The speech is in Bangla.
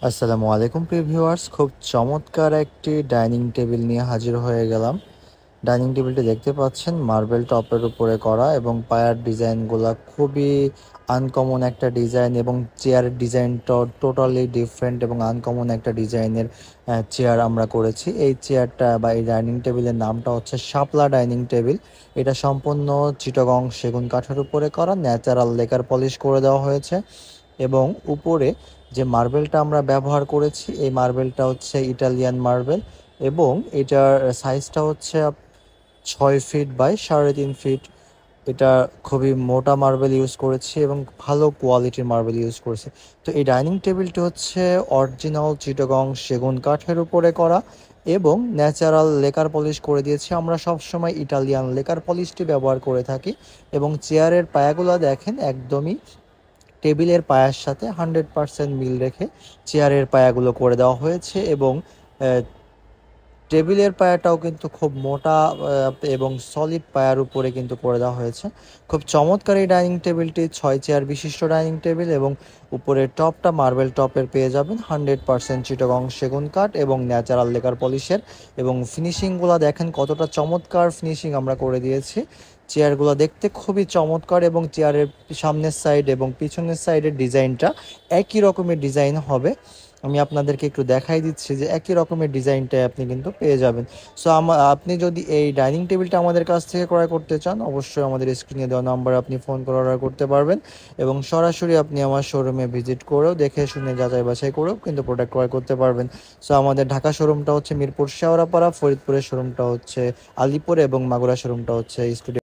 আসসালামু আলাইকুম প্রিয় ভিউয়ার্স, খুব চমৎকার একটি ডাইনিং টেবিল নিয়ে হাজির হয়ে গেলাম। ডাইনিং টেবিলটি দেখতে পাচ্ছেন মার্বেল টপের উপরে করা এবং পায়ার ডিজাইনগুলা খুবই আনকমন একটা ডিজাইন এবং চেয়ারের ডিজাইনটা টোটালি ডিফারেন্ট এবং আনকমন একটা ডিজাইনের চেয়ার আমরা করেছি। এই চেয়ারটা বা এই ডাইনিং টেবিলের নামটা হচ্ছে শাপলা ডাইনিং টেবিল। এটা সম্পূর্ণ চিটাগং সেগুন কাঠের উপরে করা, ন্যাচারাল লেকার পলিশ করে দেওয়া হয়েছে এবং উপরে যে মার্বেলটা আমরা ব্যবহার করেছি এই মার্বেলটা হচ্ছে ইটালিয়ান মার্বেল এবং এটার সাইজটা হচ্ছে 6 ফিট বাই 3.5 ফিট। এটা খুবই মোটা মার্বেল ইউজ করেছি এবং ভালো কোয়ালিটির মার্বেল ইউজ করেছি। তো এই ডাইনিং টেবিলটি হচ্ছে অরিজিনাল চিটাগং সেগুন কাঠের উপরে করা এবং ন্যাচারাল লেকার পলিশ করে দিয়েছি। আমরা সবসময় ইটালিয়ান লেকার পলিশটি ব্যবহার করে থাকি এবং চেয়ারের পায়াগুলো দেখেন একদমই টেবিলের পায়ার সাথে 100% মিল রেখে চেয়ারের পায়াগুলো করে দেওয়া হয়েছে এবং টেবিলের পায়াটাও কিন্তু খুব মোটা এবং সলিড পায়ার উপরে কিন্তু করে দেওয়া হয়েছে। খুব চমৎকার এই ডাইনিং টেবিলটি 6 চেয়ার বিশিষ্ট ডাইনিং টেবিল এবং উপরের টপটা মার্বেল টপের পেয়ে যাবেন 100% চিটাগং সেগুন কাঠ এবং ন্যাচারাল লেকার পলিশের। এবং ফিনিশিংগুলো দেখেন কতটা চমৎকার ফিনিশিং আমরা করে দিয়েছি। চেয়ারগুলো দেখতে খুবই চমৎকার এবং চেয়ারের সামনের সাইড এবং পিছনের সাইডের ডিজাইনটা একই রকমের ডিজাইন হবে। আমি আপনাদেরকে একটু দেখাই দিচ্ছি যে একই রকমের ডিজাইনটাই আপনি কিন্তু পেয়ে যাবেন। সো আপনি যদি এই ডাইনিং টেবিলটা আমাদের কাছ থেকে ক্রয় করতে চান, অবশ্যই আমাদের স্ক্রিনে দেওয়া নাম্বারে আপনি ফোন করে অর্ডার করতে পারবেন এবং সরাসরি আপনি আমার শোরুমে ভিজিট করেও দেখে শুনে যাচাই বাছাই করেও কিন্তু প্রোডাক্ট ক্রয় করতে পারবেন। সো আমাদের ঢাকা শোরুমটা হচ্ছে মিরপুর শেওড়াপাড়া, ফরিদপুরের শোরুমটা হচ্ছে আলিপুর এবং মাগুরা শোরুমটা হচ্ছে স্টুডিও।